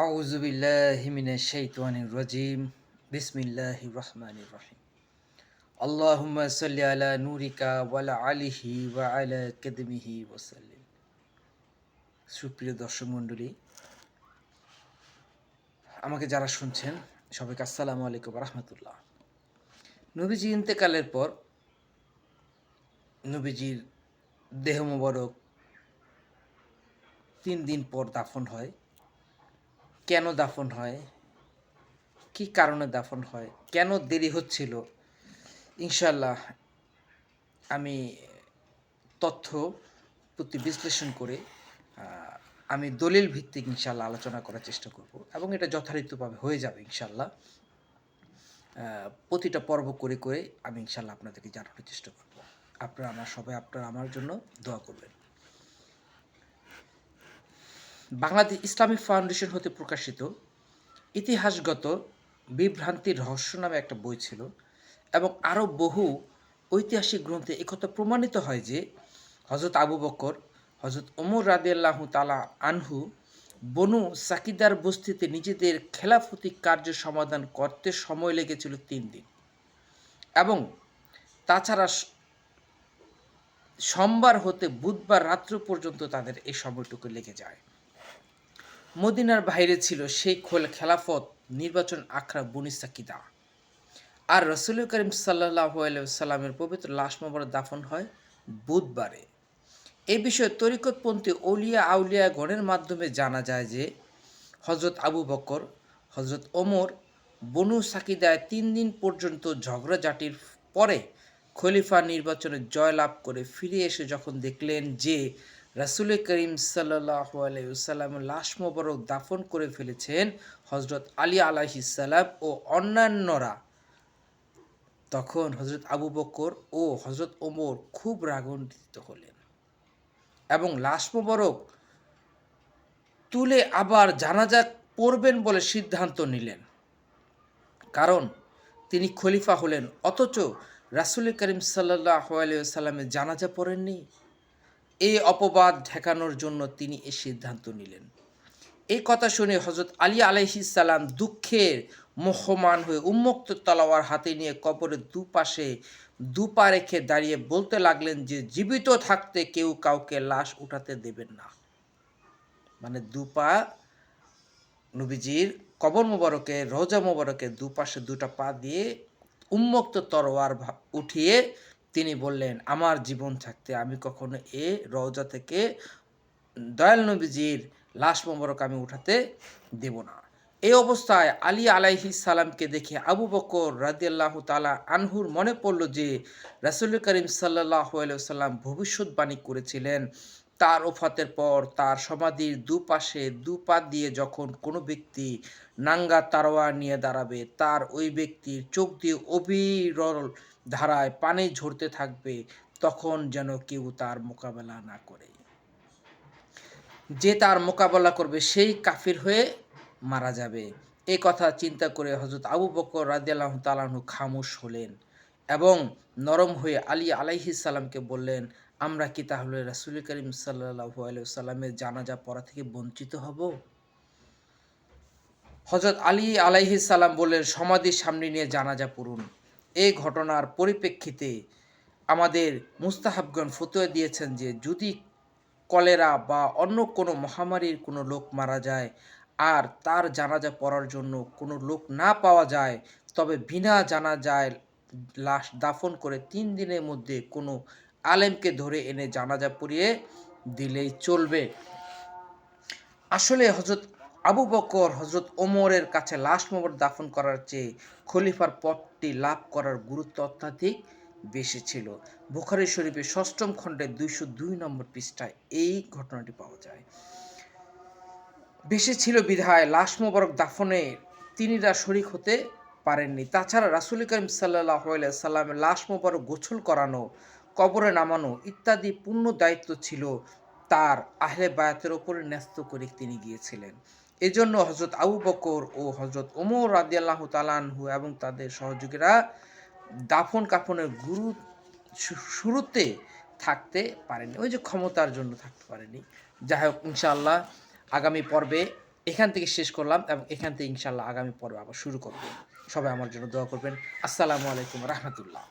আউযু বিল্লাহি মিনাশ শাইতানির রাজিম। বিসমিল্লাহির রহমানির রহিম। আল্লাহুম্মা সাল্লি আলা নূরিকা ওয়া আলা আলিহি ওয়া আলা কাদমিহি ওয়া সাল্লিম। সুপ্রিয় দর্শক মণ্ডলী, আমাকে যারা শুনছেন সবাইকে আসসালামু আলাইকুম ওয়া রাহমাতুল্লাহ। নবীজি ইন্তেকালের পর নবীজির দেহ মোবারক ৩ দিন পর দাফন হয়। কেন দাফন হয়? কি কারণে দাফন হয়? কেন দেরি হচ্ছিল? ইনশাআল্লাহ আমি তথ্য প্রতি বিশ্লেষণ করে আমি দলিল ভিত্তিক ইনশাআল্লাহ আলোচনা করার চেষ্টা করব এবং এটা যথারীতিভাবে হয়ে যাবে ইনশাআল্লাহ। প্রতিটা পর্ব করে করে আমি ইনশাআল্লাহ আপনাদেরকে জানানোর চেষ্টা করব। আপনারা আমার জন্য দোয়া করবেন। বাংলাদেশ ইসলামিক ফাউন্ডেশন হতে প্রকাশিত ইতিহাসগত বিভ্রান্তির রহস্য নামে একটা বই ছিল এবং আরও বহু ঐতিহাসিক গ্রন্থে একথা প্রমাণিত হয় যে হযরত আবু বকর, হযরত ওমর রাদিয়াল্লাহু তাআলা আনহু বনু সাকিদার বস্তিতে নিজেদের খেলাফতি কার্য সমাধান করতে সময় লেগেছিল ৩ দিন এবং তাছাড়া সোমবার হতে বুধবার রাত্র পর্যন্ত তাদের এই সময়টুকু লেগে যায়। মদিনার বাইরে ছিল সেই খেলাফত নির্বাচন আখড়া বনি সাকিদা। আর রাসূল করিম সাল্লাল্লাহু আলাইহি ওয়াসাল্লামের পবিত্র লাশ মোবারক দাফন হয় বুধবারে। এই বিষয়ে তরিকতপন্থী আউলিয়া গণের মাধ্যমে জানা যায় যে হযরত আবু বকর, হযরত ওমর বনু সাকিদায় ৩ দিন পর্যন্ত ঝগড়াঝাটির পরে খলিফা নির্বাচনে জয়লাভ করে ফিরে এসে যখন দেখলেন যে রাসূল করিম সাল্লাল্লাহু আলাইহি ওয়াসাল্লামের লাশ মোবারক দাফন করে ফেলেছেন হযরত আলী আলাইহিস সালাম ও অন্যান্যরা, তখন হযরত আবু বকর ও হযরত ওমর খুব রাগান্বিত হলেন এবং লাশ মোবারক তুলে আবার জানাজা পড়বেন বলে সিদ্ধান্ত নিলেন। কারণ তিনি খলিফা হলেন, অথচ রাসূল করিম সাল্লাল্লাহু আলাইহি ওয়াসাল্লামের জানাজা পড়েননি। এই অপবাদ ঠেকানোর জন্য তিনি এই সিদ্ধান্ত নিলেন। এই কথা শুনে হযরত আলী আলাইহিস সালাম দুঃখের মোহমান হয়ে উন্মুক্ত তলোয়ার হাতে নিয়ে কবরের দুপাশে দুপা রেখে দাঁড়িয়ে বলতে লাগলেন যে জীবিত থাকতে কেউ কাউকে লাশ উঠাতে দেবেন না। মানে দুপা নবীজির কবর মোবারকে রওজা মোবারকে দুপাশে দুটা পা দিয়ে উন্মুক্ত তরোয়ার উঠিয়ে তিনি বললেন, আমার জীবন থাকতে আমি কখনো এ রওজা থেকে দয়াল নবীজির লাশ মোবারক আমি উঠাতে দেব না। এই অবস্থায় আলী আলাইহিস সালামকে দেখে আবু বকর রাদিয়াল্লাহু তাআলা আনহুর মনে পড়ল যে রাসূল করিম সাল্লাল্লাহু আলাইহি ওয়াসাল্লাম ভবিষ্যদ্বাণী করেছিলেন তার ওফাতের পর তার সমাধির দুপাশে দুপা দিয়ে যখন কোনো ব্যক্তি নাঙ্গা তারোয়ার নিয়ে দাঁড়াবে তার ওই ব্যক্তির চোখ দিয়ে অবিরল ধারায় পানি ঝরতে থাকবে, তখন যেন কেউ তার মোকাবেলা না করে। যে তার মোকাবেলা করবে সেই কাফির হয়ে মারা যাবে। এই কথা চিন্তা করে হযরত আবু বকর রাদিয়াল্লাহু তাআলা আনহু খামোশ হলেন এবং নরম হয়ে আলী আলাইহিস সালামকে বললেন, আমরা কি তাহলে রাসূল করিম সাল্লাল্লাহু আলাইহি ওয়াসাল্লামের জানাজা পড়া থেকে বঞ্চিত হব? হযরত আলী আলাইহিস সালাম বললেন, সমাধির সামনে নিয়ে জানাজা পড়ুন। এই ঘটনার পরিপ্রেক্ষিতে আমাদের মুস্তাহাবগণ ফতোয়া দিয়েছেন যে যদি কলেরা বা অন্য কোনো মহামারীর কোনো লোক মারা যায় আর তার জানাজা পড়ার জন্য কোনো লোক না পাওয়া যায়, তবে বিনা জানাজায় লাশ দাফন করে ৩ দিনের মধ্যে কোনো আলেমকে ধরে এনে জানাজা পড়িয়ে দিলেই চলবে। আসলে হযরত আবু বকর, হযরত ওমরের কাছে লাশ মোবারক দাফন করার চেয়ে খলিফার পদটি লাভ করার গুরুত্ব অত্যাধিক বেশি ছিল। বুখারী শরীফের ৬ম খণ্ডের ২০২ নম্বর পৃষ্ঠায় এই ঘটনাটি পাওয়া যায়। বেশি ছিল বিধায় লাশ মোবারক দাফনে তিনিরা শরীক হতে পারেননি। তাছাড়া রাসূল করিম সাল্লাল্লাহু আলাইহি সাল্লামের লাশ মোবারক গোসল করানো, কবরে নামানো ইত্যাদি পূর্ণ দায়িত্ব ছিল তার আহলে বায়াতের উপরে ন্যস্ত করে তিনি গিয়েছিলেন। এজন্য হযরত আবু বকর ও হযরত ওমর রাদিয়াল্লাহু তাআলা আনহু এবং তাদের সহযোগীরা দাফন কাফনের শুরুতে থাকতে পারেনি। ওই যে ক্ষমতার জন্য থাকতে পারেনি। যাই হোক, ইনশাআল্লাহ আগামী পর্বে এখান থেকে শেষ করলাম এবং এখান থেকে ইনশাআল্লাহ আগামী পর্ব আবার শুরু করব। সবাই আমার জন্য দোয়া করবেন। আসসালামু আলাইকুম ওয়া রাহমাতুল্লাহ।